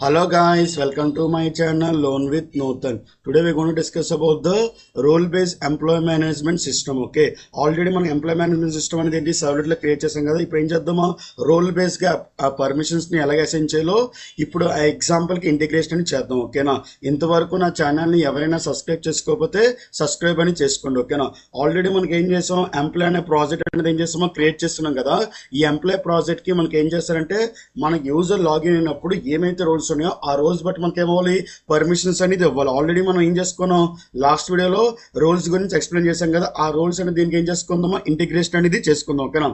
Hello guys, welcome to my channel Loan with Nothan. Today we're going to discuss about the role-based employee management system. Okay, already మన employee management system అనేది ఏంటి servlet లో create చేసాం కదా. ఇప్పుడు ఏం చేద్దామా రోల్ బేస్ గా ఆ పర్మిషన్స్ ని ఎలాగ అసైన్ చేయాలో ఇప్పుడు ఆ ఎగ్జాంపుల్ కి ఇంటిగ్రేషన్ అని చేద్దాం. ఓకేనా, ఇంతవరకు నా ఛానల్ ని ఎవరైనా సబ్స్క్రైబ్ చేసుకోకపోతే సబ్స్క్రైబ్ అని చేసుకోండి. ఓకేనా, ఆల్రెడీ మనకి ఏం చేసాం, ఎంప్లాయ్ అనే ప్రాజెక్ట్ అనేది ఏం చేస్తామో క్రియేట్ చేస్తున్నాం కదా. ఈ ఎంప్లాయ్ ప్రాజెక్ట్ కి మనకి ఏం చేస్తారంటే మన యూజర్ లాగిన్ అయినప్పుడు ఏమైతే రోల్స్ ఉన్నాయో ఆ రోల్స్ బట్టి మనకి ఏమవ్వాలి, పర్మిషన్స్ అనేది ఇవ్వాలి. ఆల్రెడీ మనం ఏం చేసుకున్నాం, లాస్ట్ వీడియోలో రోల్స్ గురించి ఎక్స్ప్లెయిన్ చేసాం కదా. ఆ రోల్స్ అనేది దీనికి ఏం చేసుకుందామో ఇంటిగ్రేషన్ అనేది చేసుకుందాం. ఓకేనా,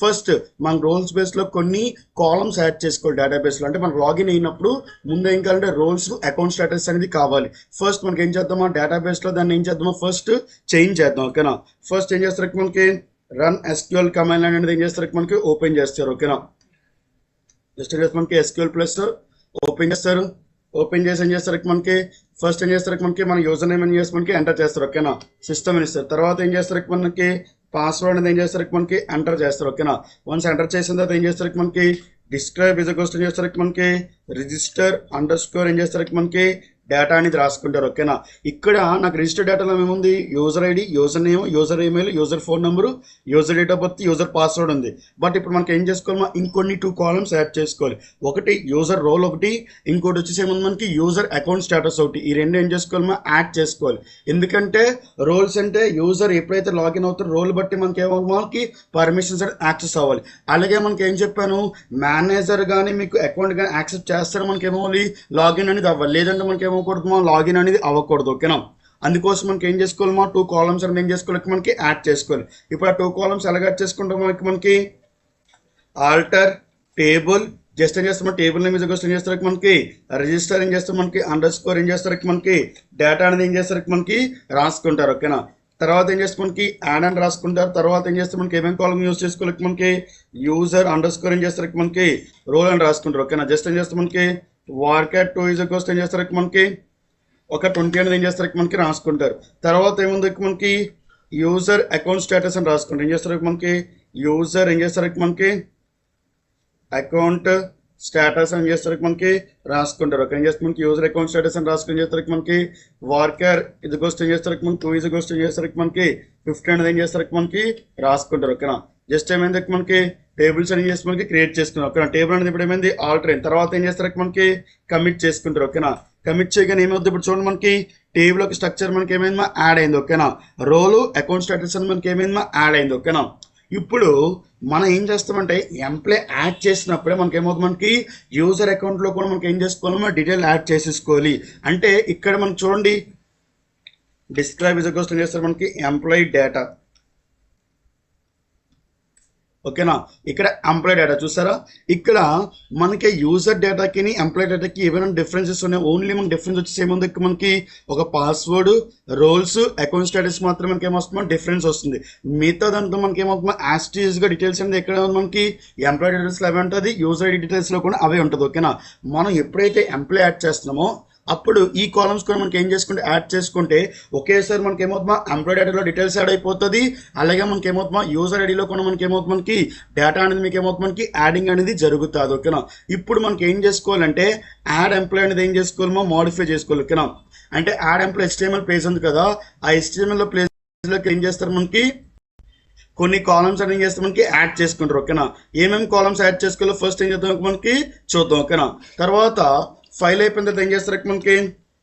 ఫస్ట్ మన రోల్స్ బేస్ లో కొన్ని కాలమ్స్ యాడ్ చేసుకోవాలి డేటాబేస్ లో. అంటే మనకు లాగిన్ అయినప్పుడు ముందు ఏం కావాలంటే రోల్స్ అకౌంట్ స్టేటస్ అనేది కావాలి. ఫస్ట్ మనకి ఏం చేద్దామా, డేటాబేస్ లో దాన్ని ఏం చేద్దామా, ఫస్ట్ చేంజ్ చేద్దాం. ఓకేనా, ఫస్ట్ ఏం చేస్తారు మనకి రన్ ఎస్క్యూఎల్ కమాండ్ అనేది ఏం చేస్తారు మనకి ఓపెన్ చేస్తారు. ఓకేనా, జస్ట్ మనకి ఎస్క్యూఎల్ ప్లస్ ఓపెన్ చేస్తారు. ఓపెన్ చేసి ఏం చేస్తారు మనకి ఫస్ట్ ఏం చేస్తారు మనకి మన యూజర్ నేమ్ ఏం చేసి మనకి ఎంటర్ చేస్తారు. ఓకేనా, సిస్టమ్ అని ఇస్తారు. తర్వాత ఏం చేస్తారు మనకి పాస్వర్డ్ అనేది ఏం చేస్తారు మనకి ఎంటర్ చేస్తారు. ఓకేనా, వన్స్ ఎంటర్ చేసిన తర్వాత ఏం చేస్తారు మనకి డిస్క్రైబ్ ఇస్ క్వశ్చన్ చేస్తారు మనకి రిజిస్టర్ అండర్ స్కోర్ ఏం చేస్తారు మనకి డేటా అనేది రాసుకుంటారు. ఓకేనా, ఇక్కడ నాకు రిజిస్టర్ డేటాలో ఏముంది, user ID, user name, user email, user phone number, user date of birth, user password ఉంది. బట్ ఇప్పుడు మనకి ఏం చేసుకోవాలి, ఇంకొన్ని 2 కాలమ్స్ యాడ్ చేసుకోవాలి. ఒకటి యూజర్ రోల్ ఒకటి, ఇంకోటి వచ్చేసి ఏముంది మనకి యూజర్ అకౌంట్ స్టేటస్ ఒకటి. ఈ రెండు ఏం చేసుకోవాలి, యాడ్ చేసుకోవాలి. ఎందుకంటే రోల్స్ అంటే యూజర్ ఎప్పుడైతే లాగిన్ అవుతారో రోల్ బట్టి మనకి ఏమవుతుంది, మనకి పర్మిషన్స్ యాక్సెస్ అవ్వాలి. అలాగే మనకి ఏం చెప్పాను, మేనేజర్ కానీ మీకు అకౌంట్ కానీ యాక్సెస్ చేస్తారు మనకి ఏమవ్వాలి, లాగిన్ అనేది అవ్వాలి. లేదంటే మనకి ఏమవకూడదు, లాగిన్ అనేది అవ్వకూడదు. ఓకేనా, అందుకోసం మనకి ఏం చేసుకోవాలి, 2 కాలమ్స్ అనేది ఏం చేసుకోవాలి మనకి యాడ్ చేసుకోవాలి. ఇప్పుడు ఆ 2 కాలమ్స్ ఎలా యాడ్ చేసుకుంటాం మనకి ఆల్టర్ టేబుల్ జస్ట్ ఏం చేస్తాం, టేబుల్ నేమ్ ఏం చేస్తారు మనకి రిజిస్టర్ ఏం చేస్తాం మనకి అండర్ స్కోర్ ఏం చేస్తారు మనకి డేటా అనేది ఏం చేస్తారు మనకి రాసుకుంటారు. ఓకేనా, తర్వాత ఏం చేస్తే మనకి యాడ్ అని రాసుకుంటారు. తర్వాత ఏం చేస్తే మనకి ఏమేమి కాలం యూజ్ చేసుకోవాలి మనకి యూజర్ అండర్ స్కోర్ ఏం చేస్తారు మనకి రోల్ అని రాసుకుంటారు. ఓకేనా, జస్ట్ ఏం చేస్తే మనకి వార్కెట్ 2 ఏం చేస్తారు మనకి ఒక 20 అనేది ఏం చేస్తారు మనకి రాసుకుంటారు. తర్వాత ఏముంది మనకి యూజర్ అకౌంట్ స్టేటస్ అని రాసుకుంటారు. ఏం చేస్తారు మనకి యూజర్ ఏం చేస్తారు మనకి అకౌంట్ స్టేటస్ అని చేస్తారు మనకి రాసుకుంటారు. ఓకే, ఏం చేస్తారు మనకి యూజర్ అకౌంట్ స్టేటస్ అని రాసుకుని చేస్తారు మనకి వార్కర్ ఏం చేస్తారు మనకి 2 ఏం చేస్తారు మనకి 50 అనేది ఏం చేస్తారు మనకి రాసుకుంటారు. ఓకేనా, జస్ట్ ఏమైంది మనకి టేబుల్స్ అని చేసి మనకి క్రియేట్ చేసుకున్నాం. ఓకేనా, టేబుల్ అనేది ఇప్పుడు ఏమైంది ఆల్టర్ అయింది. తర్వాత ఏం చేస్తారు మనకి కమిట్ చేసుకుంటారు. ఓకేనా, కమిట్ చేయగానే ఏమవుతుంది, ఇప్పుడు చూడండి మనకి టేబుల్ ఒక స్ట్రక్చర్ మనకి ఏమైంది యాడ్ అయింది. ఓకేనా, రోలు అకౌంట్ స్టేటస్ అని మనకి ఏమైంది యాడ్ అయింది. ఓకేనా, ఇప్పుడు మనం ఏం చేస్తామంటే ఎంప్లాయ్ యాడ్ చేసినప్పుడే మనకి ఏమవుతుంది, మనకి యూజర్ అకౌంట్లో కూడా మనకి ఏం చేసుకోవాలి, మనం డీటెయిల్ యాడ్ చేసేసుకోవాలి. అంటే ఇక్కడ మనం చూడండి డిస్క్రైబ్ ఇస్ క్వశ్చన్ చేస్తారు మనకి ఎంప్లాయీ డేటా. ఓకేనా, ఇక్కడ ఎంప్లాయ్ డేటా చూసారా, ఇక్కడ మనకి యూజర్ డేటాకి ఎంప్లాయ్ డేటాకి ఏమైనా డిఫరెన్సెస్ ఉన్నాయి. ఓన్లీ మనకి డిఫరెన్స్ వచ్చేసి ఏముంది, మనకి ఒక పాస్వర్డ్, రోల్స్, అకౌంట్ స్టేటస్ మాత్రం మనకి ఏమొస్తుంది, డిఫరెన్స్ వస్తుంది. మిగతా దాంట్లో మనకి ఏమవుతుంది, యాస్టీస్గా డీటెయిల్స్ అనేది ఎక్కడ మనకి ఎంప్లాయ్ డీటెయిల్స్లో అవే ఉంటుంది, యూజర్ ఐడి డీటెయిల్స్లో కూడా అవే ఉంటుంది. ఓకేనా, మనం ఎప్పుడైతే ఎంప్లాయ్ యాడ్ చేస్తున్నామో అప్పుడు ఈ కాలమ్స్ కూడా మనకి ఏం చేసుకుంటే యాడ్ చేసుకుంటే ఒకేసారి మనకి ఏమవుతుందా ఎంప్లాయ్ డేటాలో డీటెయిల్స్ యాడ్ అయిపోతుంది. అలాగే మనకి ఏమవుతుందా యూజర్ ఐడిలో కూడా మనకి ఏమవుతుంది, మనకి డేటా అనేది మీకు ఏమవుతుంది, మనకి యాడింగ్ అనేది జరుగుతుంది. ఓకేనా, ఇప్పుడు మనకి ఏం చేసుకోవాలంటే యాడ్ ఎంప్లాయ్ అనేది ఏం చేసుకోవాలమో మాడిఫై చేసుకోవాలి. ఓకేనా, అంటే యాడ్ ఎంప్లాయ్ HTML పేజ్ ఉంది కదా, ఆ HTML ప్లేస్లోకి ఏం చేస్తారు మనకి కొన్ని కాలమ్స్ అనేది చేస్తే మనకి యాడ్ చేసుకుంటారు. ఓకేనా, ఏమేమి కాలమ్స్ యాడ్ చేసుకోవాలో ఫస్ట్ ఏం చేద్దాం మనకి చూద్దాం. ఓకేనా, తర్వాత ఫైల్ అయిపోయిన తర్వాత ఏం చేస్తారు మనకి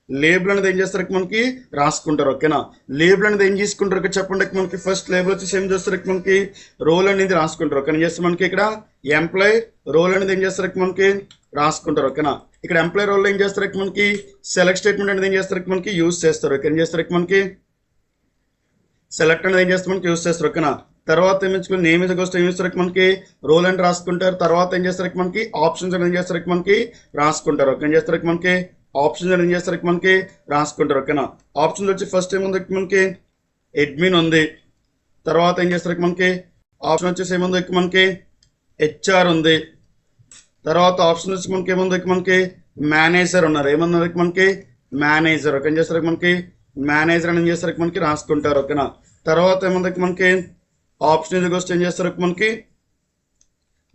లేబుల్ అనేది ఏం చేస్తారు మనకి రాసుకుంటారు. ఓకేనా, లేబుల్ అనేది ఏం చేసుకుంటారు చెప్పండి మనకి ఫస్ట్ లేబుల్ వచ్చేసి ఏం చేస్తారు మనకి రోల్ అనేది రాసుకుంటారు. ఓకేనా, చేస్తే మనకి ఇక్కడ ఎంప్లాయ్ రోల్ అనేది ఏం చేస్తారు మనకి రాసుకుంటారు. ఓకేనా, ఇక్కడ ఎంప్లాయ్ రోల్ ఏం చేస్తారు మనకి సెలెక్ట్ స్టేట్మెంట్ అనేది ఏం చేస్తారు మనకి యూజ్ చేస్తారు. ఓకే, ఏం చేస్తారు మనకి సెలెక్ట్ అనేది ఏం చేస్తారు మనకి యూజ్ చేస్తారు. ఓకేనా, తర్వాత ఏమించుకుని నేమ్ ఇది వస్తే ఏం చేస్తారు మనకి రోల్ అని రాసుకుంటారు. తర్వాత ఏం చేస్తారు మనకి ఆప్షన్స్ అనేది ఏం చేస్తారు మనకి రాసుకుంటారు. ఓకే, ఏం చేస్తారు మనకి ఆప్షన్స్ అనేది ఏం చేస్తారు మనకి రాసుకుంటారు. ఓకేనా, ఆప్షన్స్ వచ్చి ఫస్ట్ ఏముంది మనకి అడ్మిన్ ఉంది. తర్వాత ఏం చేస్తారు మనకి ఆప్షన్ వచ్చేసి ఏముంది మనకి HR ఉంది. తర్వాత ఆప్షన్ వచ్చి మనకి ఏముంది మనకి మేనేజర్ ఉన్నారు. ఏమన్నారు మనకి మేనేజర్. ఓకే, ఏం చేస్తారు మనకి మేనేజర్ అని ఏం చేస్తారు మనకి రాసుకుంటారు. ఓకేనా, తర్వాత ఏముంది మనకి ఆప్షన్ ఇది వస్తే ఏం చేస్తారు మనకి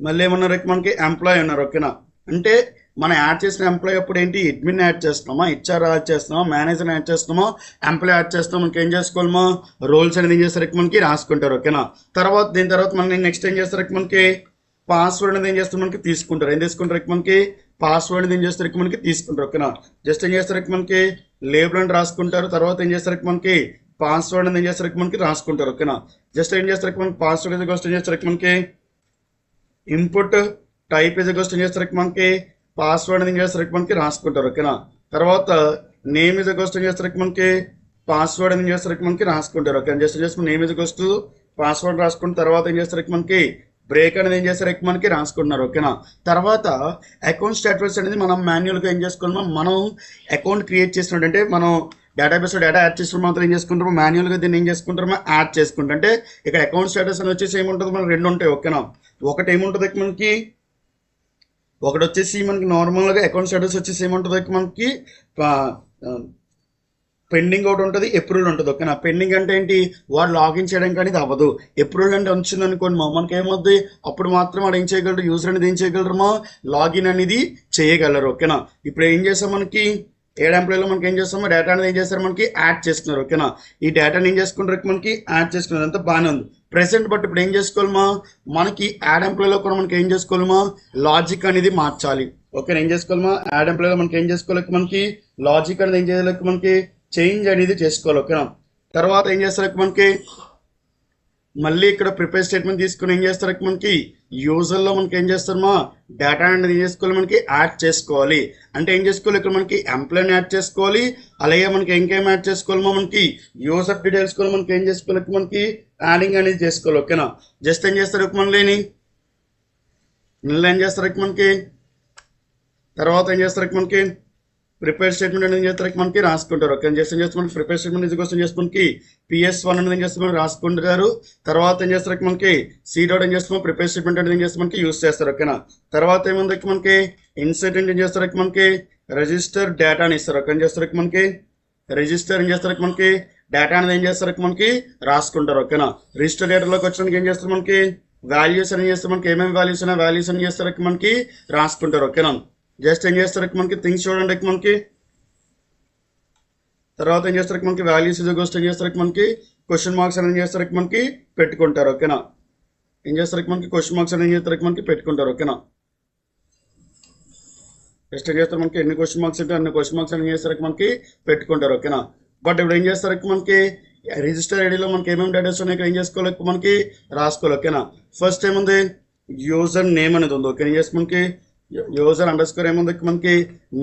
మళ్ళీ ఏమన్నారు మనకి ఎంప్లాయ్ ఉన్నారు. ఓకేనా, అంటే మనం యాడ్ చేసిన ఎంప్లాయ్ అప్పుడు ఏంటి అడ్మిన్ యాడ్ చేస్తున్నామా, హెచ్ఆర్ యాడ్ చేస్తున్నామా, మేనేజర్ యాడ్ చేస్తున్నామా, ఎంప్లాయ్ యాడ్ చేస్తున్నాం, మనకి ఏం చేసుకోవాలమా రోల్స్ అనేది ఏం చేస్తారు మనకి రాసుకుంటారు. ఓకేనా. తర్వాత దీని తర్వాత మనం నెక్స్ట్ ఏం చేస్తారు మనకి పాస్వర్డ్ అనేది ఏం చేస్తారు మనకి తీసుకుంటారు. ఏం తీసుకుంటారు మనకి పాస్వర్డ్ అనేది ఏం చేస్తారు మనకి తీసుకుంటారు. ఓకేనా. జస్ట్ ఏం చేస్తారు మనకి లేబుల్ అని రాసుకుంటారు. తర్వాత ఏం చేస్తారు మనకి పాస్వర్డ్ అనేది ఏం చేస్తారు మనకి రాసుకుంటారు. ఓకేనా. జస్ట్ ఏం చేస్తారు మనకి పాస్వర్డ్ అనేది ఏం చేస్తారు మనకి ఇన్పుట్ టైప్ ఏజ్ ఏం చేస్తారు మనకి పాస్వర్డ్ అనేది ఏం చేస్తారు మనకి రాసుకుంటారు. ఓకేనా. తర్వాత నేమ్ ఇస్ ఏం చేస్తారు మనకి పాస్వర్డ్ అనేది చేస్తారు మనకి రాసుకుంటారు. Okay. Just name is password రాసుకున్న తర్వాత ఏం చేస్తారు మనకి బ్రేక్ అనేది ఏం చేస్తారు మనకి రాసుకుంటున్నారు. ఓకేనా. తర్వాత అకౌంట్ స్టేటస్ అనేది మనం మాన్యువల్గా ఏం చేసుకున్నామో మనం అకౌంట్ క్రియేట్ చేసినట్టు మనం డేటాబేస్లో డేటా యాడ్ చేసిన మాత్రం ఏం చేసుకుంటాము మాన్యువల్గా దీన్ని ఏం చేసుకుంటారో యాడ్ చేసుకుంటాం. అంటే ఇక్కడ అకౌంట్ స్టేటస్ అని వచ్చేసి ఏముంటుంది మనకి రెండు ఉంటాయి. ఓకేనా. ఒకటి ఏముంటుంది మనకి ఒకటి వచ్చేసి మనకి నార్మల్గా అకౌంట్ స్టేటస్ వచ్చేసి ఏముంటుంది మనకి పెండింగ్ ఒకటి ఉంటుంది, అప్రూవల్ ఉంటుంది. ఓకేనా. పెండింగ్ అంటే ఏంటి వాడు లాగిన్ చేయడానికి అనేది అవ్వదు. అప్రూవల్ అంటే వచ్చింది అనుకోండి మనకి ఏమవుద్ది అప్పుడు మాత్రం వాడు ఏం చేయగలరు యూజర్ అనేది ఏం చేయగలరు లాగిన్ అనేది చేయగలరు. ఓకేనా. ఇప్పుడు ఏం చేస్తాం మనకి ఏడు ఎంప్లాయీలో మనకి ఏం చేస్తామో డేటా అనేది ఏం చేస్తారు మనకి యాడ్ చేసుకున్నారు. ఓకేనా. ఈ డేటాని ఏం చేసుకుంటారు మనకి యాడ్ చేసుకున్నారు. అంతా బాగానే ఉంది ప్రెసెంట్. బట్ ఇప్పుడు ఏం చేసుకోవాలమా మనకి యాడ్ ఎంప్లాయీలో కూడా మనకి ఏం చేసుకోవాలమా లాజిక్ అనేది మార్చాలి. ఓకే. ఏం చేసుకోవాలమా యాడ్ ఎంప్లాయీలో మనకి ఏం చేసుకోవాలి మనకి లాజిక్ అనేది ఏం చేయాలి మనకి చేంజ్ అనేది చేసుకోవాలి. ఓకేనా. తర్వాత ఏం చేస్తారు మనకి మళ్ళీ ఇక్కడ ప్రిపేర్ స్టేట్మెంట్ తీసుకుని ఏం చేస్తారు మనకి యూజర్లో మనకి ఏం చేస్తారమా డేటా అనేది ఏం చేసుకోవాలి మనకి యాడ్ చేసుకోవాలి. అంటే ఏం చేసుకోవాలి ఇక్కడ మనకి ఎంప్లాయ్ని యాడ్ చేసుకోవాలి, అలాగే మనకి ఇంకేం యాడ్ చేసుకోవాలమో మనకి యూజర్ డీటెయిల్స్ కూడా మనకి ఏం చేసుకోవాలి మనకి యాడింగ్ అనేది చేసుకోవాలి. ఓకేనా. జస్ట్ ఏం చేస్తారు మనకి ఏం చేస్తారు మనకి తర్వాత ఏం చేస్తారు మనకి ప్రిపేర్ స్టేట్మెంట్ అనేది ఏం చేస్తారు మనకి రాసుకుంటారు. ఓకే. జస్ట్ ఏం చేస్తారు మనకి ప్రిపేర్ స్టేట్మెంట్ ఇది కోసం చేసి మనకి PS1 అనేది ఏం చేస్తారు మనకి రాసుకుంటారు. తర్వాత ఏం చేస్తారు మనకి C.dot ఏం చేస్తామో ప్రిపేర్ స్టేట్మెంట్ అనేది ఏం చేస్తారు మనకి యూస్ చేస్తారు. ఓకేనా. తర్వాత ఏముంది మనకి ఇన్సర్ట్ ఏం చేస్తారు మనకి రిజిస్టర్ డేటా అని ఇస్తారు. ఓకే. ఏం చేస్తారు మనకి రిజిస్టర్ ఏం చేస్తారు మనకి డేటా అనేది ఏం చేస్తారు మనకి రాసుకుంటారు. ఓకేనా. రిజిస్టర్ డేటాలోకి వచ్చడానికి ఏం చేస్తారు మనకి వాల్యూస్ అని చేస్తారు మనకి ఏమేమి వాల్యూస్ ఉన్నాయి వాల్యూస్ అని చేస్తారు మనకి రాసుకుంటారు. ఓకేనా. జస్ట్ ఏం చేస్తారు మనకి థింగ్స్ చూడండి మనకి తర్వాత ఏం చేస్తారు మనకి వాల్యూస్ ఏం చేస్తారు మనకి క్వశ్చన్ మార్క్స్ అని ఏం చేస్తారు మనకి పెట్టుకుంటారు. ఓకేనా. ఏం చేస్తారు మనకి క్వశ్చన్ మార్క్స్ అని ఏం చేస్తారు మనకి పెట్టుకుంటారు. ఓకేనా. జస్ట్ ఏం చేస్తారు మనకి ఎన్ని క్వశ్చన్ మార్క్స్ ఉంటే అన్ని క్వశ్చన్ మార్క్స్ అని ఏం చేస్తారు మనకి పెట్టుకుంటారు. ఓకేనా. బట్ ఇప్పుడు ఏం చేస్తారు మనకి రిజిస్టర్ ఐడిలో మనకి ఏమేమి డేటాస్ ఉన్నాయి ఇక్కడ ఏం చేసుకోవాలి మనకి రాసుకోవాలి. ఓకేనా. ఫస్ట్ ఏముంది యూజర్ నేమ్ అనేది ఉంది. ఓకే. ఏం చేస్తే మనకి యూజర్ అండర్ స్కోర్ ఏముంది మనకి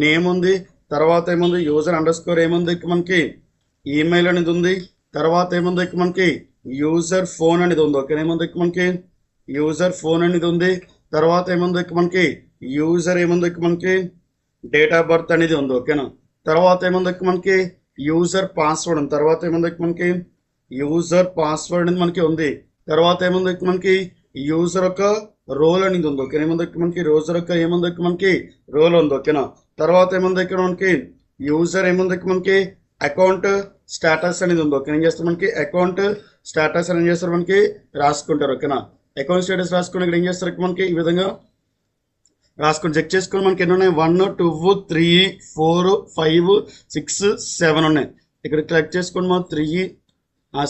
నేమ్ ఉంది. తర్వాత ఏముంది యూజర్ అండర్ స్కోర్ ఏముంది మనకి ఈమెయిల్ అనేది ఉంది. తర్వాత ఏముంది మనకి యూజర్ ఫోన్ అనేది ఉంది. ఓకే. ఏముంది మనకి యూజర్ ఫోన్ అనేది ఉంది. తర్వాత ఏముంది మనకి యూజర్ ఏముంది మనకి డేట్ ఆఫ్ బర్త్ అనేది ఉంది. ఓకేనా. తర్వాత ఏముంది మనకి యూజర్ పాస్వర్డ్ ఉంది. తర్వాత ఏముంది మనకి యూజర్ పాస్వర్డ్ అనేది మనకి ఉంది. తర్వాత ఏముంది మనకి యూజర్ యొక్క రోల్ అనేది ఉంది. ఓకే. ఏముంది మనకి యూజర్ యొక్క ఏముంది మనకి రోల్ ఉంది. ఓకేనా. తర్వాత ఏముంది ఇక్కడ మనకి యూజర్ ఏముంది మనకి అకౌంట్ స్టేటస్ అనేది ఉంది. ఓకే. ఏం చేస్తారు మనకి అకౌంట్ స్టేటస్ అని చేస్తారు మనకి రాసుకుంటారు. ఓకేనా. అకౌంట్ స్టేటస్ రాసుకుని ఇక్కడ ఏం చేస్తారు మనకి ఈ విధంగా రాసుకుని చెక్ చేసుకుని మనకి ఎన్ని ఉన్నాయి 1 2 3 4 5 6 7 ఉన్నాయి. ఇక్కడ క్లిక్ చేసుకుని మనం 3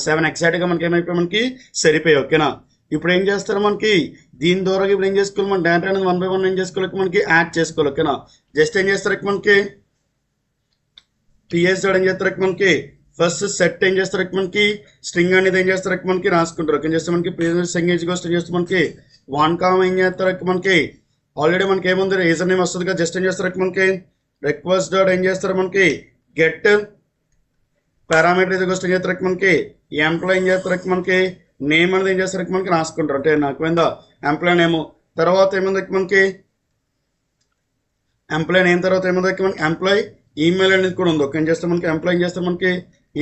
7 ఎగ్జాక్ట్గా మనకి ఏమైపోయి మనకి సరిపోయాయి. ఓకేనా. ఇప్పుడు ఏం చేస్తారు మనకి దీని ద్వారా ఇప్పుడు ఏం చేసుకోవాలి మన డేటా అనేది 1 by 1 ఏం చేసుకోవాలి మనకి యాడ్ చేసుకోవాలి. ఓకేనా. జస్ట్ ఏం చేస్తారు మనకి PS.dot ఏం చేస్తారు మనకి ఫస్ట్ సెట్ ఏం చేస్తారు మనకి స్ట్రింగ్ అనేది ఏం చేస్తారు మనకి రాసుకుంటారు. ఏం చేస్తే మనకి ప్రీవియస్ ఎంగేజ్ కోసం చేస్తే మనకి 1 ఏం చేస్తారు మనకి ఆల్రెడీ మనకి ఏముంది రీజన్ నేమ్ వస్తుంది కదా. జస్ట్ ఏం చేస్తారు మనకి రిక్వెస్ట్ డాట్ ఏం చేస్తారు మనకి గెట్ పారామీటర్ ఇది కోసం చేస్తారు మనకి ఎంప్లాయ్ ఏం చేస్తారు మనకి నేమ్ అనేది ఏం చేస్తారు మనకి రాసుకుంటారు. అంటే నాకు మీద ఎంప్లాయ్ నేమ్ తర్వాత ఏముంది మనకి ఎంప్లాయ్ నేమ్ తర్వాత ఏముంది మనకి ఎంప్లాయ్ ఈమెయిల్ అనేది కూడా ఉంది. ఓకే. ఏం చేస్తారు మనకి ఎంప్లాయ్ ఏం చేస్తారు మనకి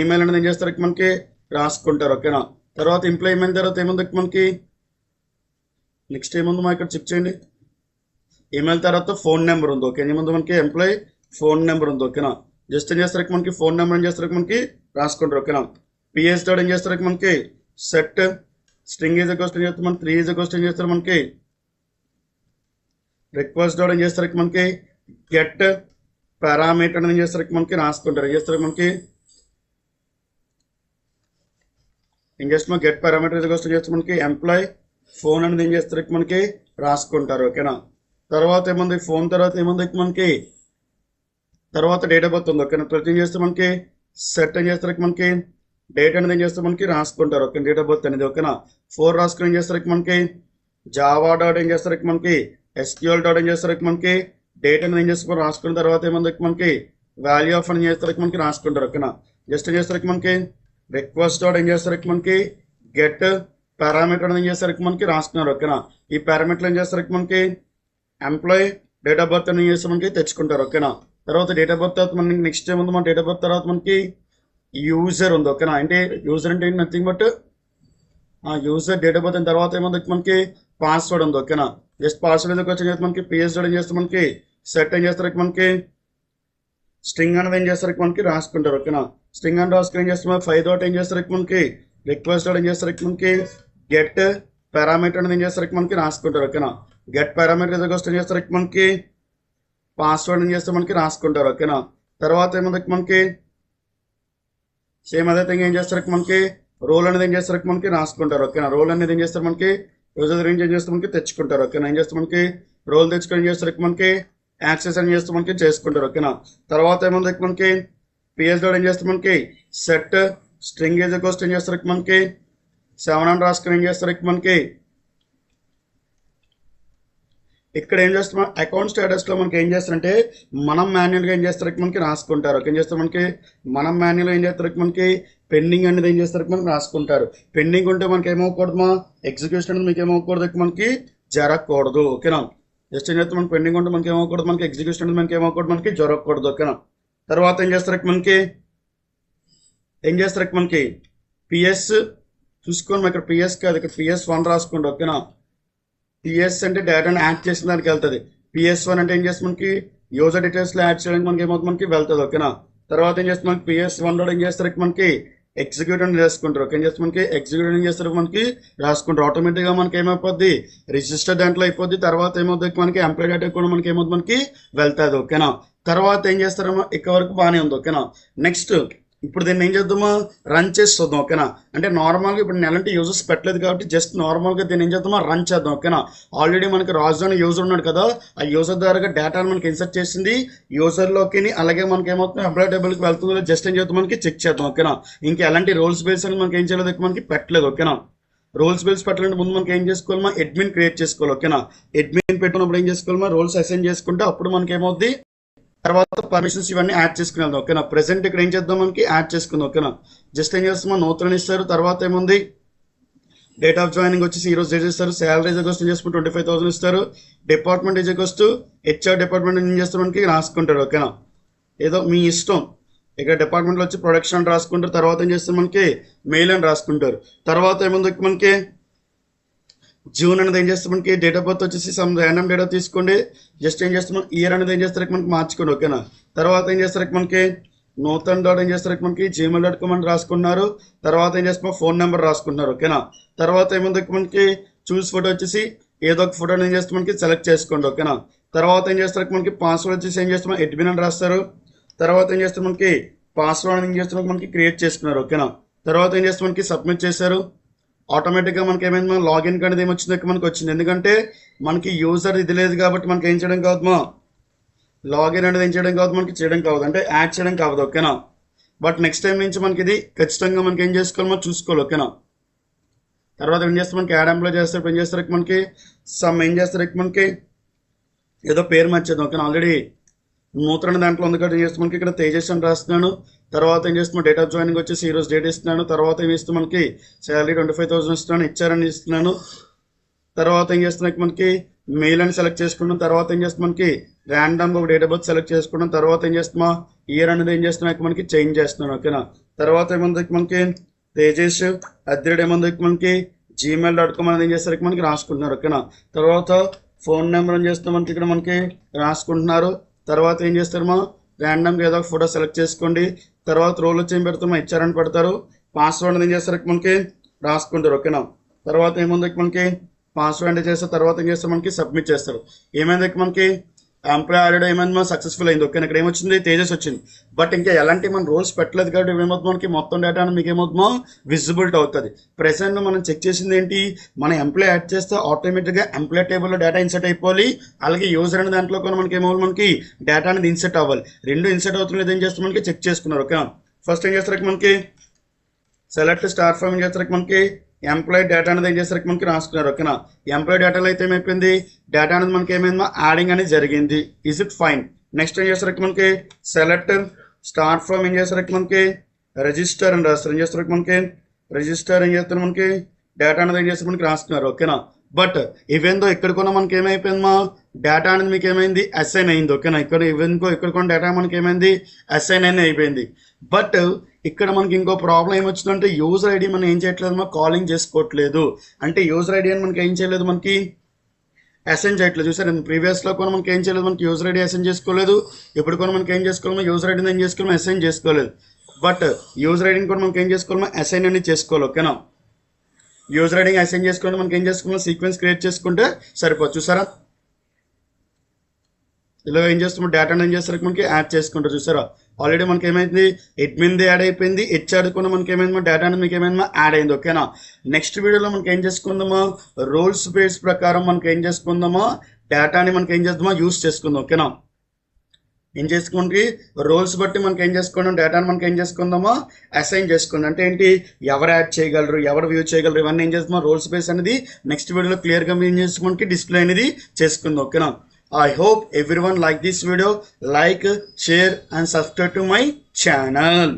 ఈమెయిల్ అనేది ఏం చేస్తారు మనకి రాసుకుంటారు. ఓకేనా. తర్వాత ఎంప్లాయ్ ఈమెయిల్ తర్వాత ఏముంది మనకి నెక్స్ట్ ఏముంది మా ఇక్కడ చెక్ చేయండి ఈమెయిల్ తర్వాత ఫోన్ నెంబర్ ఉంది. ఓకే. ఏముంది మనకి ఎంప్లాయ్ ఫోన్ నెంబర్ ఉంది. ఓకేనా. జస్ట్ ఏం చేస్తారు మనకి ఫోన్ నెంబర్ ఏం చేస్తారు మనకి రాసుకుంటారు. ఓకేనా. PS.dot ఏం చేస్తారు మనకి సెట్ స్ట్రింగ్ ఈజ్ క్వశ్చన్ చేస్తారు మనకి 3 ఈజ్ క్వశ్చన్ చేస్తారు మనకి రిక్వెస్ట్ డాట్ ఏం చేస్తారు మనకి గెట్ పారామీటర్ అనేది ఏం చేస్తారు మనకి రాసుకుంటారు. ఏం చేస్తారు మనకి ఏం చేస్తాం గెట్ పారామీటర్ చేస్తే మనకి ఎంప్లాయ్ ఫోన్ అనేది ఏం చేస్తారు మనకి రాసుకుంటారు. ఓకేనా. తర్వాత ఏముంది ఫోన్ తర్వాత ఏముంది మనకి తర్వాత డేట్ ఆఫ్ బర్త్ ఉంది. ఓకేనా. ప్రతి ఏం చేస్తే మనకి సెట్ ఏం చేస్తారు మనకి డేట్ అనేది ఏం చేస్తే మనకి రాసుకుంటారు. ఓకే డేట్ ఆఫ్ బర్త్ అనేది. ఓకేనా. 4 రాసుకుని ఏం చేస్తారు మనకి జావా డాట్ ఏం చేస్తారు మనకి ఎస్క్యూఎల్ డాట్ ఏం చేస్తారు మనకి డేట్ అనేది ఏం చేస్తారు రాసుకున్న తర్వాత ఏముంది మనకి వాల్యూ ఆఫ్ అని చేస్తారు మనకి రాసుకుంటారు. ఓకేనా. జస్ట్ ఏం చేస్తారు మనకి రిక్వెస్ట్ డాట్ ఏం చేస్తారు మనకి గెట్ పారామీటర్ అనేది ఏం చేస్తారు మనకి రాసుకున్నారు. ఓకేనా. ఈ పారామీటర్ ఏం చేస్తారు మనకి ఎంప్లాయ్ డేట్ ఆఫ్ బర్త్ అని చేస్తే మనకి తెచ్చుకుంటారు. ఓకేనా. తర్వాత డేట్ ఆఫ్ బర్త్ తర్వాత మనకి నెక్స్ట్ ఏముంది మన డేట్ ఆఫ్ బర్త్ తర్వాత మనకి యూజర్ ఉంది. ఓకేనా. అంటే యూజర్ అంటే nothing but user date of birth అయిన తర్వాత ఏముంది మనకి పాస్వర్డ్ ఉంది. ఓకేనా. జస్ట్ పాస్వర్డ్ ఎందుకు వచ్చి మనకి పిఎస్ డాట్ ఏం చేస్తే మనకి సెట్ ఏం చేస్తారు మనకి స్ట్రింగ్ అనేది ఏం చేస్తారు మనకి రాసుకుంటారు. ఓకేనా. స్ట్రింగ్ అని రాసుకుని ఏం చేస్తారు 5 డాట్ ఏం చేస్తారు మనకి రిక్వెస్ట్ డాట్ ఏం చేస్తారు మనకి గెట్ పారామీటర్ అనేది ఏం చేస్తారు మనకి రాసుకుంటారు. ఓకేనా. గెట్ పారామీటర్ ఏం చేస్తారు మనకి పాస్వర్డ్ ఏం చేస్తే మనకి రాసుకుంటారు. ఓకేనా. తర్వాత ఏముంది మనకి సేమ్ అదే థింగ్ ఏం చేస్తారు మనకి రోల్ అనేది ఏం చేస్తారు మనకి రాసుకుంటారు. ఓకేనా. రోల్ అనేది ఏం చేస్తారు మనకి యూజర్ ఏం చేస్తే మనకి తెచ్చుకుంటారు. ఓకేనా. ఏం చేస్తే మనకి రోల్ తెచ్చుకొని ఏం చేస్తారు మనకి యాక్సెస్ అని చేస్తే మనకి చేసుకుంటారు. ఓకేనా. తర్వాత ఏముంది మనకి పిఎస్ డాట్ ఏం చేస్తే మనకి సెట్ స్ట్రింగ్ ఏజ్ కోస్ట్ ఏం చేస్తారు మనకి 7 అని రాసుకొని ఏం చేస్తారు మనకి ఇక్కడ ఏం చేస్తాం అకౌంట్ స్టేటస్లో మనకి ఏం చేస్తారంటే మనం మాన్యువల్గా ఏం చేస్తారు మనకి రాసుకుంటారు. ఏం చేస్తారు మనకి మనం మాన్యువల్గా ఏం చేస్తారు మనకి పెండింగ్ అనేది ఏం చేస్తారు మనకి రాసుకుంటారు. పెండింగ్ ఉంటే మనకి ఏమవకూడదు ఎగ్జిక్యూషన్ అనేది మీకు ఏమవకూడదు మనకి జరగకూడదు. ఓకేనా. జస్ట్ ఏం చేస్తాం మనకి పెండింగ్ ఉంటే మనకి ఏమవకూడదు మనకి ఎగ్జిక్యూషన్ అనేది మనకి ఏమవకూడదు మనకి జరగకూడదు. ఓకేనా. తర్వాత ఏం చేస్తారు మనకి పిఎస్ చూసుకోండి ఇక్కడ పిఎస్ కాదు ఇక్కడ PS1 రాసుకోండి. ఓకేనా. పిఎస్ అంటే డేటాను యాడ్ చేసిన దానికి వెళ్తుంది. PS1 అంటే ఏం చేస్తుంది మనకి యూజర్ డీటెయిల్స్లో యాడ్ చేయడానికి మనకి ఏమవుతుంది మనకి వెళ్తుంది. ఓకేనా. తర్వాత ఏం చేస్తుంది మనకి PS1 లో ఏం చేస్తారు మనకి ఎగ్జిక్యూట్ అని చేసుకుంటారు. ఓకే ఏం చేస్తారు మనకి ఎగ్జిక్యూట్ ఏం చేస్తారు మనకి రాసుకుంటారు. ఆటోమేటిక్గా మనకి ఏమైపోద్ది రిజిస్టర్ దాంట్లో అయిపోద్ది. తర్వాత ఏమవుతుంది మనకి ఎంప్లాయ్ డేటా కూడా మనకి ఏమవుతుంది మనకి వెళ్తుంది. ఓకేనా. తర్వాత ఏం చేస్తారో ఇక్కడ వరకు బాగానే ఉంది. ఓకేనా. నెక్స్ట్ ఇప్పుడు దీన్ని ఏం చేద్దామా రన్ చేసి చూద్దాం. ఓకేనా. అంటే నార్మల్గా ఇప్పుడు నేను ఎలాంటి యూజర్స్ పెట్టలేదు కాబట్టి జస్ట్ నార్మల్గా దీన్ని ఏం చేద్దామా రన్ చేద్దాం. ఓకేనా. ఆల్రెడీ మనకి రాజు అనే యూజర్ ఉన్నాడు కదా ఆ యూజర్ ద్వారా డేటాను మనకి ఇన్సర్ట్ చేసింది యూజర్లోకి అలాగే మనకి ఏమవుతుంది ఎంప్లాయ్ టేబుల్కి వెళ్తుందో జస్ట్ ఏం చేద్దాం మనకి చెక్ చేద్దాం. ఓకేనా. ఇంకా ఎలాంటి రోల్స్ బేస్ అని మనకి ఏం చేయలేదు మనకి పెట్టలేదు. ఓకేనా. రోల్స్ బేస్ పెట్టాలంటే ముందు మనకి ఏం చేసుకోవాలమ్మా అడ్మిన్ క్రియేట్ చేసుకోవాలి. ఓకేనా. అడ్మిన్ పెట్టుకున్నప్పుడు ఏం చేసుకోవాలమ్మా రోల్స్ అసైన్ చేసుకుంటే అప్పుడు మనకి ఏమవుద్ది తర్వాత పర్మిషన్స్ ఇవన్నీ యాడ్ చేసుకుని వెళ్దాం. ఓకేనా. ప్రెసెంట్ ఇక్కడ ఏం చేద్దాం మనకి యాడ్ చేసుకుందాం. ఓకేనా. జస్ట్ ఏం చేస్తామో నూతన ఇస్తారు. తర్వాత ఏముంది డేట్ ఆఫ్ జాయినింగ్ వచ్చేసి ఈరోజు డేట్ ఇస్తారు. శాలరీ వస్తూ చేసుకుని 25,000 ఇస్తారు. డిపార్ట్మెంట్ వస్తూ HR డిపార్ట్మెంట్ ఏం చేస్తారు మనకి రాసుకుంటారు. ఓకేనా. ఏదో మీ ఇష్టం ఇక్కడ డిపార్ట్మెంట్లో వచ్చి ప్రొడక్షన్ అని రాసుకుంటారు. తర్వాత ఏం చేస్తారు మనకి మెయిల్ అని రాసుకుంటారు. తర్వాత ఏముంది మనకి జూన్ అనేది ఏం చేస్తే మనకి డేట్ ఆఫ్ బర్త్ వచ్చేసి సమ్ ర్యాండమ్ డేటా తీసుకోండి. జస్ట్ ఏం చేస్తున్నాం ఇయర్ అనేది ఏం చేస్తారు మనకి మార్చుకోండి. ఓకేనా. తర్వాత ఏం చేస్తారు మనకి నూతన్ డాట్ ఏం చేస్తారు మనకి gmail.com అని రాసుకున్నారు. తర్వాత ఏం చేస్తున్నాం ఫోన్ నెంబర్ రాసుకుంటున్నారు. ఓకేనా. తర్వాత ఏముంది మనకి చూస్ ఫోటో వచ్చేసి ఏదో ఒక ఫోటో ఏం చేస్తే మనకి సెలెక్ట్ చేసుకోండి. ఓకేనా. తర్వాత ఏం చేస్తారు మనకి పాస్వర్డ్ వచ్చేసి ఏం చేస్తాం అడ్మిన్ అని రాస్తారు. తర్వాత ఏం చేస్తారు మనకి పాస్వర్డ్ ఏం చేస్తున్నారు మనకి క్రియేట్ చేసుకున్నారు. ఓకేనా. తర్వాత ఏం చేస్తారు మనకి సబ్మిట్ చేశారు. ఆటోమేటిక్గా మనకి ఏమైంది మన లాగిన్ అనేది ఏమొచ్చింది మనకి వచ్చింది. ఎందుకంటే మనకి యూజర్ ఇది లేదు కాబట్టి మనకి ఏం చేయడం కావద్దు లాగిన్ అనేది ఏం చేయడం కావద్దు మనకి చేయడం కావద్దు అంటే యాడ్ చేయడం కావద్దు. ఓకేనా. బట్ నెక్స్ట్ టైం నుంచి మనకి ఇది ఖచ్చితంగా మనకి ఏం చేసుకోవాలో చూసుకోవాలి. ఓకేనా. తర్వాత ఏం చేస్తారు మనకి యాడ్ ఎంప్లాయ్ చేస్తారు ఏం చేస్తారు మనకి సమ్ ఏం చేస్తారు మనకి ఏదో పేరు మార్చేద్దాం. ఓకేనా. ఆల్రెడీ నూతన దాంట్లో ఉంది కాబట్టి ఏం చేస్తాం మనకి ఇక్కడ తేజస్ అని రాస్తున్నాను. తర్వాత ఏం చేస్తున్నాం డేట్ ఆఫ్ జాయినింగ్ వచ్చేసి ఈరోజు డేట్ ఇస్తున్నాను. తర్వాత ఏం ఇస్తాం మనకి శాలరీ 25,000 ఇస్తున్నాను ఇచ్చారని ఇస్తున్నాను. తర్వాత ఏం చేస్తున్నాం మనకి మెయిల్ అని సెలెక్ట్ చేసుకున్నాం. తర్వాత ఏం చేస్తాం మనకి ర్యాండమ్గా ఒక డేట్ ఆఫ్ బర్త్ సెలెక్ట్ చేసుకున్నాం. తర్వాత ఏం చేస్తున్నా ఇయర్ అనేది ఏం చేస్తున్నాం మనకి చేంజ్ చేస్తున్నాను. ఓకేనా. తర్వాత ఏముంది మనకి తేజస్ ఏముంది మనకి gmail.com అనేది ఏం చేస్తారు మనకి రాసుకుంటున్నారు. ఓకేనా. తర్వాత ఫోన్ నెంబర్ ఏం చేస్తున్నాం మనకి ఇక్కడ మనకి రాసుకుంటున్నారు. తర్వాత ఏం చేస్తారు ర్యాండమ్గా ఏదో ఒక ఫోటో సెలెక్ట్ చేసుకోండి. తర్వాత రోల్ వచ్చి ఏం పెడతామో ఇచ్చారని పెడతారు. పాస్వర్డ్ ఏం చేస్తారు మనకి రాసుకుంటారు. ఓకేనా. తర్వాత ఏముంది మనకి పాస్వర్డ్ చేస్తారు. తర్వాత ఏం చేస్తారు మనకి సబ్మిట్ చేస్తారు. ఏమైంది మనకి ఎంప్లాయ్ ఆల్రెడీ ఏమైనా సక్సెస్ఫుల్ అయింది. ఓకే, ఇక్కడ ఏమొచ్చింది, తేజస్ వచ్చింది. బట్ ఇంకా ఎలాంటి మన రోల్స్ పెట్టలేదు కాబట్టి ఏమవుతుంది, మనకి మొత్తం డేటా అనేది మీకు ఏమవుతుందో విజిబిలిటీ అవుతుంది. ప్రెసెంట్ మనం చెక్ చేసింది ఏంటి, మన ఎంప్లాయ్ యాడ్ చేస్తే ఆటోమేటిక్గా ఎంప్లాయ్ టేబుల్లో డేటా ఇన్సర్ట్ అయిపోవాలి. అలాగే యూజర్ అనే దాంట్లో కూడా మనకి ఏమవ్వాలి, మనకి డేటా అనేది ఇన్సర్ట్ అవ్వాలి. రెండు ఇన్సర్ట్ అవుతుంది ఏం చేస్తాం, మనకి చెక్ చేసుకున్నారు. ఓకే, ఫస్ట్ ఏం చేస్తారు, మనకి సెలెక్ట్ స్టార్ ఫామ్ ఏం చేస్తారు, మనకి ఎంప్లాయ్ డేటా అనేది ఏం చేస్తారు, మనకి రాసుకున్నారు. ఓకేనా, ఎంప్లాయ్ డేటాలో అయితే ఏమైపోయింది, డేటా అనేది మనకి ఏమైందో యాడింగ్ అనేది జరిగింది. Is it fine. నెక్స్ట్ ఏం చేస్తారు, మనకి సెలెక్ట్ స్టార్ ఫామ్ ఏం చేస్తారు, మనకి రిజిస్టర్ అని రాస్తారు. ఏం చేస్తారు, మనకి రిజిస్టర్ ఏం చేస్తారు, మనకి డేటా అనేది ఏం చేస్తారు, మనకి రాసుకున్నారు. ఓకేనా, బట్ ఈవెందో ఇక్కడ కూడా మనకి ఏమైపోయిందమ్మా, డేటా అనేది మీకు ఏమైంది, అసైన్ అయింది. ఓకేనా, ఇక్కడ ఈవెందో ఇక్కడ కూడా డేటా మనకి ఏమైంది, అసైన్ అనేది అయిపోయింది. బట్ ఇక్కడ మనకి ఇంకో ప్రాబ్లం ఏమొచ్చిందంటే యూజర్ ఐడి మనం ఏం చేయట్లేదు, మనం కాలింగ్ చేసుకోవట్లేదు. అంటే యూజర్ ఐడి అని మనకి ఏం చేయలేదు, మనకి అసైన్ చేయట్లేదు. చూసారు, ప్రీవియస్లో కూడా మనకి ఏం చేయలేదు, మనకి యూజర్ ఐడి అసైన్ చేసుకోలేదు. ఇప్పుడు కూడా మనకి ఏం చేసుకోవాలి, యూజర్ ఐడిని ఏం చేసుకోవాలి, అసైన్ చేసుకోలేదు. బట్ యూజర్ ఐడిని కూడా మనకి ఏం చేసుకోవాలి, అసైన్ అనేది చేసుకోవాలి. ఓకేనా, యూజర్ ఐడిని అసైన్ చేసుకుంటే మనకి ఏం చేసుకోవాలి, సీక్వెన్స్ క్రియేట్ చేసుకుంటే సరిపోతుంది. చూసారా, ఇలా ఏం చేస్తాము, డేటాను ఏం చేస్తారు, మనకి యాడ్ చేసుకుంటారు. చూసారా, ఆల్రెడీ మనకి ఏమైంది, అడ్మిన్ది యాడ్ అయిపోయింది, హెచ్ఆర్ కూడా మనకి ఏమైందో డేటా అనేది మీకు ఏమైందో యాడ్ అయింది. ఓకేనా, నెక్స్ట్ వీడియోలో మనకి ఏం చేసుకుందామో, రోల్స్ బేస్ ప్రకారం మనకి ఏం చేసుకుందామో, డేటాని మనకి ఏం చేద్దామో యూస్ చేసుకుందాం. ఓకేనా, ఏం చేసుకోండి, రోల్స్ బట్టి మనకి ఏం చేసుకుందాం, డేటాను మనకి ఏం చేసుకుందామో అసైన్ చేసుకుందాం. అంటే ఏంటి, ఎవరు యాడ్ చేయగలరు, ఎవరు వ్యూ చేయగలరు, ఇవన్నీ ఏం చేస్తామో రోల్స్ బేస్ అనేది నెక్స్ట్ వీడియోలో క్లియర్గా ఏం చేసి మనకి డిస్ప్లే అనేది చేసుకుందాం. ఓకేనా, I hope everyone like this video. Like, share and subscribe to my channel.